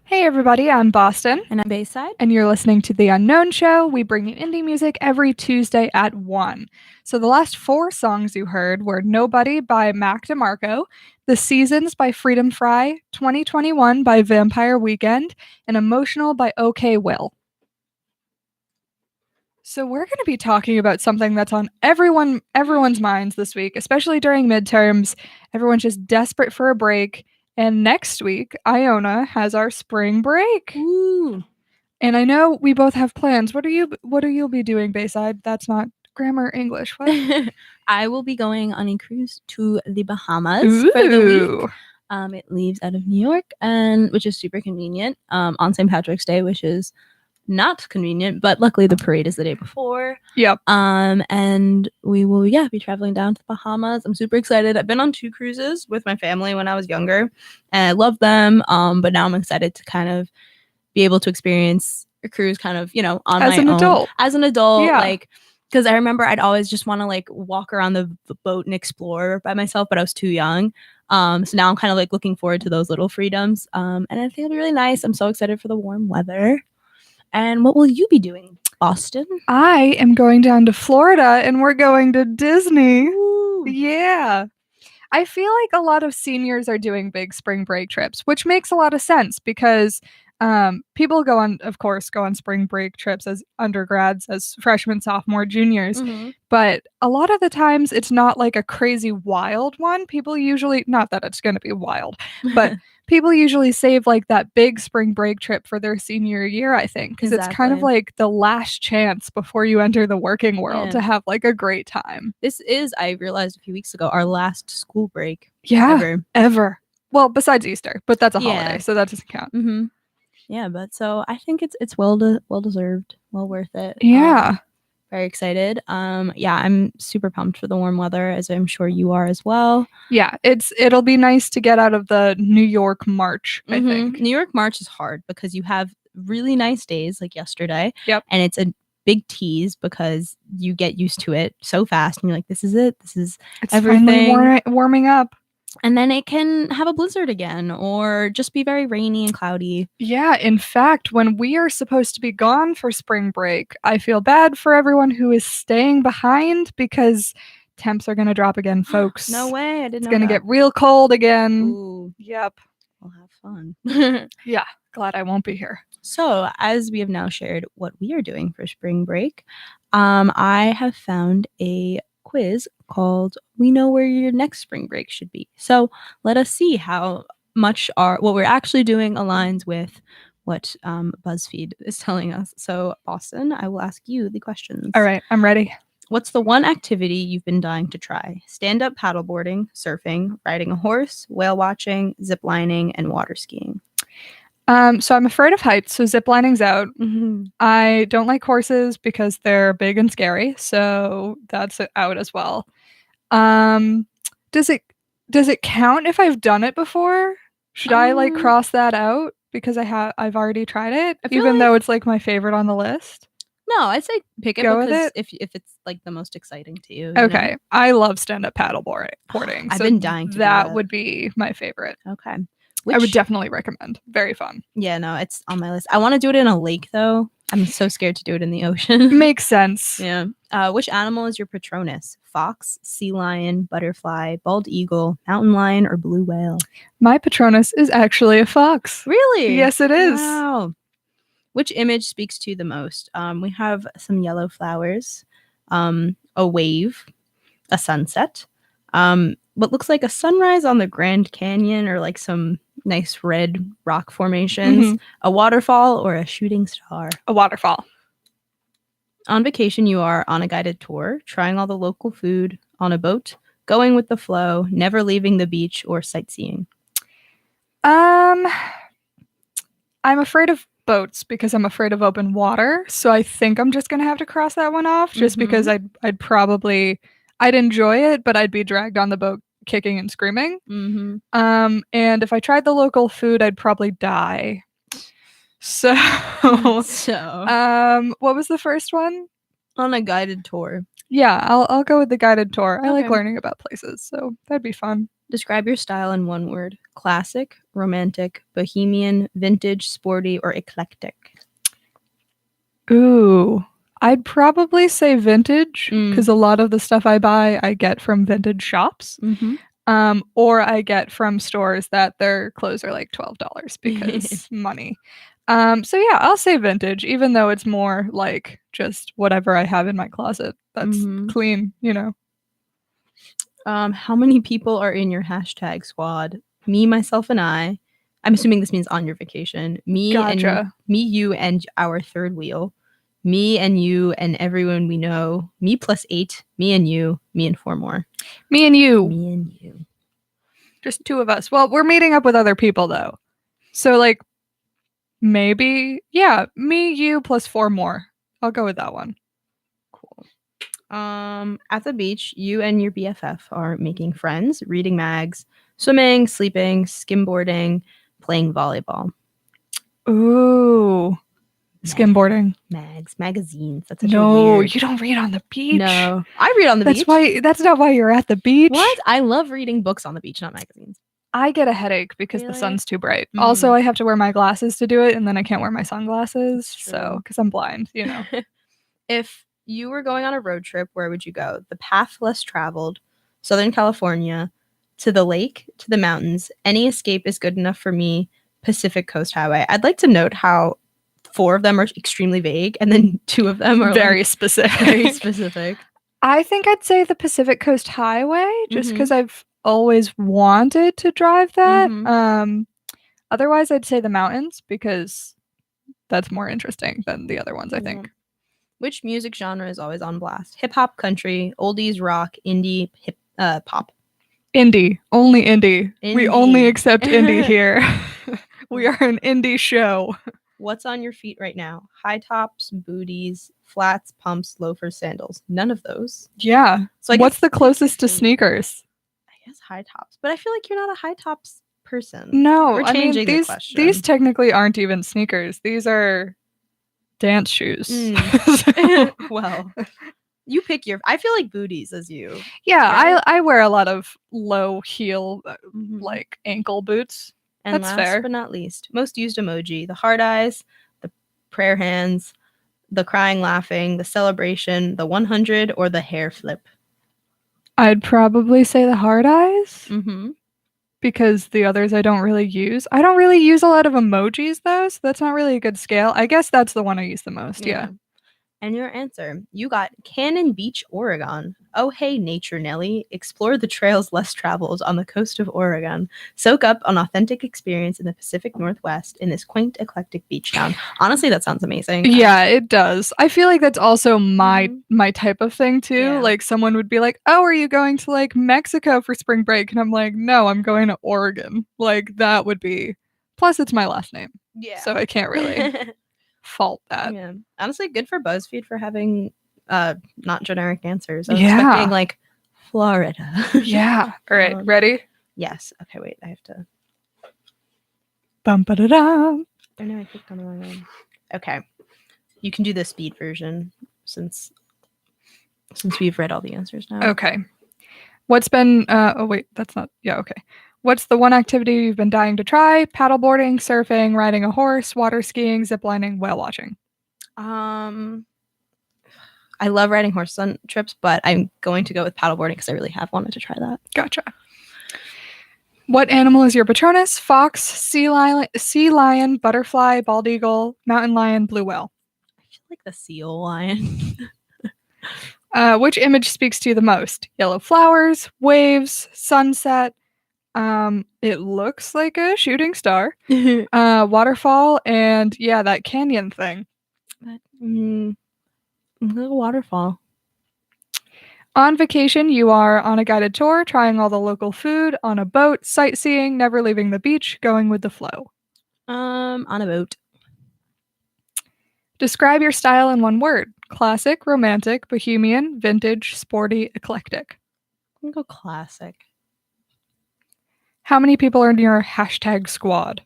Hey everybody, I'm Boston, And I'm Bayside. and you're listening to The Unknown Show. We bring you indie music every Tuesday at 1. So the last 4 songs you heard were Nobody by Mac DeMarco, The Seasons by Freedom Fry, 2021 by Vampire Weekend, and Emotional by OK Will. So we're going to be talking about something that's on everyone's minds this week, especially during midterms. Everyone's just desperate for a break. And next week, Iona has our spring break. Ooh. And I know we both have plans. What are you be doing, Bayside? That's not grammar English. What? I will be going on a cruise to the Bahamas for the week. It leaves out of New York, and which is super convenient. On St. Patrick's Day, which is not convenient, but luckily the parade is the day before. Yep. And we will be traveling down to the Bahamas. I'm super excited. I've been on 2 cruises with my family when I was younger, and I love them. But now I'm excited to kind of be able to experience a cruise kind of, on As my an own. adult. As an adult, Yeah. like, because I remember I'd always just want to like walk around the boat and explore by myself, but I was too young. So now I'm kind of like looking forward to those little freedoms. And I think it'll be really nice. I'm so excited for the warm weather. And what will you be doing, Boston? I am going down to Florida and we're going to Disney. Ooh. Yeah. I feel like a lot of seniors are doing big spring break trips, which makes a lot of sense because people go on spring break trips as undergrads, as freshmen, sophomore, juniors. Mm-hmm. But a lot of the times it's not like a crazy wild one. People usually, not that it's going to be wild, but people usually save like that big spring break trip for their senior year, I think, because it's kind of Exactly. like the last chance before you enter the working world Yeah. to have like a great time. This is, I realized a few weeks ago, our last school break Yeah, ever. Well, besides Easter, but that's a Yeah. holiday, so that doesn't count. Mm-hmm. Yeah, but so I think it's well deserved, well worth it. Yeah. Very excited. Yeah, I'm super pumped for the warm weather, as I'm sure you are as well. Yeah, it'll be nice to get out of the New York March, I think. New York March is hard because you have really nice days like yesterday. Yep. And it's a big tease because you get used to it so fast and you're like, this is it. This is It's everything. finally warming up. And then it can have a blizzard again or just be very rainy and cloudy. Yeah, in fact, when we are supposed to be gone for spring break, I feel bad for everyone who is staying behind because temps are going to drop again, folks. No way. I didn't know It's going to get real cold again. Ooh. Yep. We'll have fun. Yeah, glad I won't be here. So, as we have now shared what we are doing for spring break, I have found a quiz called "We Know Where Your Next Spring Break Should Be." So, let us see how much what we're actually doing aligns with what BuzzFeed is telling us. So, Boston, I will ask you the questions. All right, I'm ready. What's the one activity you've been dying to try? Stand-up paddleboarding, surfing, riding a horse, whale watching, zip lining, and water skiing. So I'm afraid of heights, so ziplining's out. Mm-hmm. I don't like horses because they're big and scary, so that's out as well. Does it count if I've done it before? Should I like cross that out because I've already tried it, even though it's like my favorite on the list? No, I'd say pick it Go with because it? if it's like the most exciting to you. Okay, know? I love stand-up paddleboarding. I've so been dying to do that that. would be my favorite. Okay. I would definitely recommend. Very fun. Yeah, no, it's on my list. I want to do it in a lake though. I'm so scared to do it in the ocean. Makes sense. Yeah. Which animal is your Patronus? Fox, sea lion, butterfly, bald eagle, mountain lion, or blue whale? My Patronus is actually a fox. Really? Yes, it is. Wow. Which image speaks to you the most? We have some yellow flowers, a wave, a sunset, what looks like a sunrise on the Grand Canyon or like some nice red rock formations, a waterfall, or a shooting star. A waterfall. On vacation, you are on a guided tour, trying all the local food, on a boat, going with the flow, never leaving the beach, or sightseeing. I'm afraid of boats because I'm afraid of open water, so I think I'm just gonna have to cross that one off just because I'd enjoy it, but I'd be dragged on the boat kicking and screaming. And if I tried the local food, I'd probably die. So what was the first one? On a guided tour. Yeah, I'll go with the guided tour. I like learning about places, so that'd be fun. Describe your style in one word. Classic, romantic, bohemian, vintage, sporty, or eclectic. Ooh, I'd probably say vintage because a lot of the stuff I buy I get from vintage shops. Mm-hmm. Or I get from stores that their clothes are like $12 because money. So yeah, I'll say vintage, even though it's more like just whatever I have in my closet that's clean, you know. How many people are in your hashtag squad? Me, myself, and I. I'm assuming this means on your vacation. Gotcha. Me, you, and our third wheel. Me and you and everyone we know. Me plus 8. Me and you. Me and 4 more. Me and you. Me and you. Just 2 of us. Well, we're meeting up with other people though. So like maybe, yeah, me, you plus 4 more. I'll go with that one. Cool. At the beach, you and your BFF are making friends, reading mags, swimming, sleeping, skimboarding, playing volleyball. Ooh. Skimboarding. Mags, magazines. That's such No, a weird... you don't read on the beach. No, I read on the beach. That's not why you're at the beach. What? I love reading books on the beach, not magazines. I get a headache because the Really? sun's too bright. Also, I have to wear my glasses to do it, and then I can't wear my sunglasses, True. because I'm blind, you know. If you were going on a road trip, where would you go? The path less traveled, Southern California, to the lake, to the mountains. Any escape is good enough for me. Pacific Coast Highway. I'd like to note how 4 of them are extremely vague, and then 2 of them are very specific. Very specific. I think I'd say the Pacific Coast Highway, just because I've always wanted to drive that. Otherwise, I'd say the mountains because that's more interesting than the other ones, I think. Which music genre is always on blast? Hip hop, country, oldies, rock, indie, pop. Indie. Only indie. We only accept indie here. We are an indie show. What's on your feet right now? High tops, booties, flats, pumps, loafers, sandals. None of those. Yeah. So what's the closest to sneakers? I guess high tops. But I feel like you're not a high tops person. No, We're changing the question. These technically aren't even sneakers. These are dance shoes. Well, you pick your... I feel like booties as you. Yeah, right? I wear a lot of low heel, like ankle boots. And that's last fair. but not least, most used emoji: the heart eyes, the prayer hands, the crying laughing, the celebration, the 100, or the hair flip. I'd probably say the heart eyes. Because the others I don't really use. I don't really use a lot of emojis though, so that's not really a good scale. I guess that's the one I use the most, yeah. And your answer, you got Cannon Beach, Oregon. Oh, hey, nature, Nelly. Explore the trails less traveled on the coast of Oregon. Soak up an authentic experience in the Pacific Northwest in this quaint, eclectic beach town. Honestly, that sounds amazing. Yeah, it does. I feel like that's also my type of thing too. Yeah. Like someone would be like, "Oh, are you going to like Mexico for spring break?" And I'm like, "No, I'm going to Oregon." Like that would be. Plus, it's my last name. Yeah. So I can't really fault that. Yeah. Honestly, good for BuzzFeed for having not generic answers. I was expecting like Florida. Yeah. All right. Ready? Yes. Okay, wait. I have to. Bum-ba-da-dum. Oh no, I clicked on the wrong one. Okay. You can do the speed version since we've read all the answers now. Okay. What's been oh wait, that's not okay. What's the one activity you've been dying to try? Paddleboarding, surfing, riding a horse, water skiing, ziplining, whale watching. I love riding horses on trips, but I'm going to go with paddleboarding because I really have wanted to try that. Gotcha. What animal is your Patronus? Fox, sea lion, butterfly, bald eagle, mountain lion, blue whale. I feel like the seal lion. Which image speaks to you the most? Yellow flowers, waves, sunset. It looks like a shooting star. Waterfall, and yeah, that canyon thing. The waterfall. On vacation, you are on a guided tour, trying all the local food, on a boat, sightseeing, never leaving the beach, going with the flow. On a boat. Describe your style in one word. Classic, romantic, bohemian, vintage, sporty, eclectic. I'm gonna go classic. How many people are in your hashtag squad?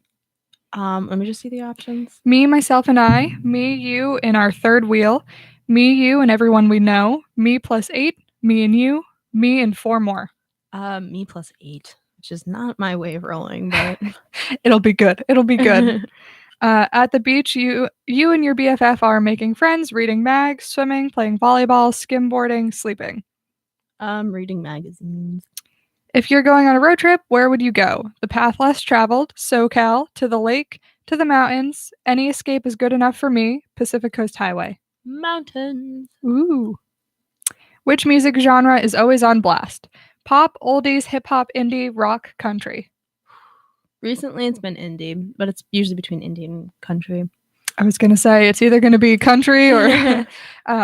Let me just see the options. Me, myself, and I. Me, you, in our third wheel. Me, you, and everyone we know. Me plus 8. Me and you. Me and 4 more. Me plus 8. which is not my way of rolling, but It'll be good. It'll be good. At the beach, you and your BFF are making friends, reading mags, swimming, playing volleyball, skimboarding, sleeping. Reading magazines. If you're going on a road trip, where would you go? The path less traveled, SoCal, to the lake, to the mountains. Any escape is good enough for me. Pacific Coast Highway. Mountains. Ooh. Which music genre is always on blast? Pop, oldies, hip hop, indie, rock, country. Recently, it's been indie, but it's usually between indie and country. I was going to say it's either going to be country or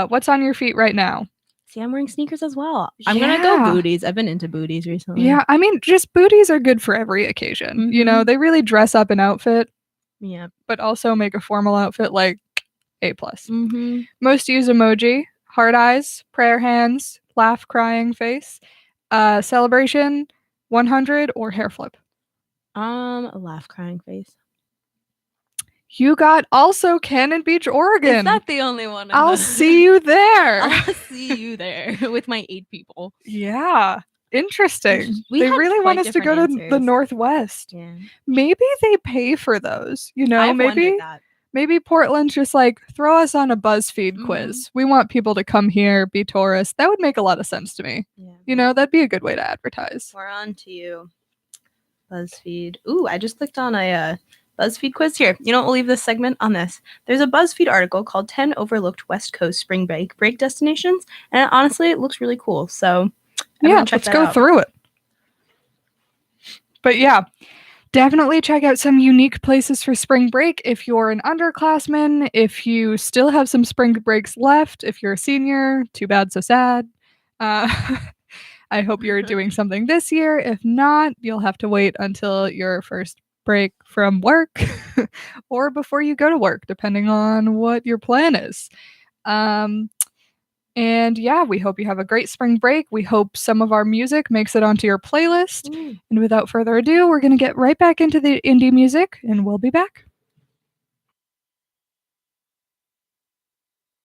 what's on your feet right now? See, I'm wearing sneakers as well. I'm going to go booties. I've been into booties recently. Yeah, I mean, just booties are good for every occasion. Mhm. You know, they really dress up an outfit, Yeah. but also make a formal outfit like A+. Mm-hmm. Most used emoji, heart eyes, prayer hands, laugh crying face, celebration, 100, or hair flip. A laugh crying face. You got also Cannon Beach, Oregon. Is that the only one? I'll see you there. I'll see you there with my 8 people. Yeah. Interesting. We They had really quite want us to go to different the answers. Northwest. Yeah. Maybe they pay for those. You know, I've wondered maybe that. maybe Portland's just like, throw us on a BuzzFeed quiz. We want people to come here, be tourists. That would make a lot of sense to me. Yeah. You know, that'd be a good way to advertise. We're on to you. BuzzFeed. Ooh, I just clicked on a BuzzFeed quiz here. You know what? We'll leave this segment on this. There's a BuzzFeed article called 10 Overlooked West Coast Spring Break Destinations. And honestly, it looks really cool. So Yeah, let's go through it. But yeah, definitely check out some unique places for spring break if you're an underclassman, if you still have some spring breaks left, if you're a senior, too bad, so sad. I hope you're doing something this year. If not, you'll have to wait until your first break from work or before you go to work, depending on what your plan is. And yeah, we hope you have a great spring break. We hope some of our music makes it onto your playlist. And without further ado, we're going to get right back into the indie music and we'll be back.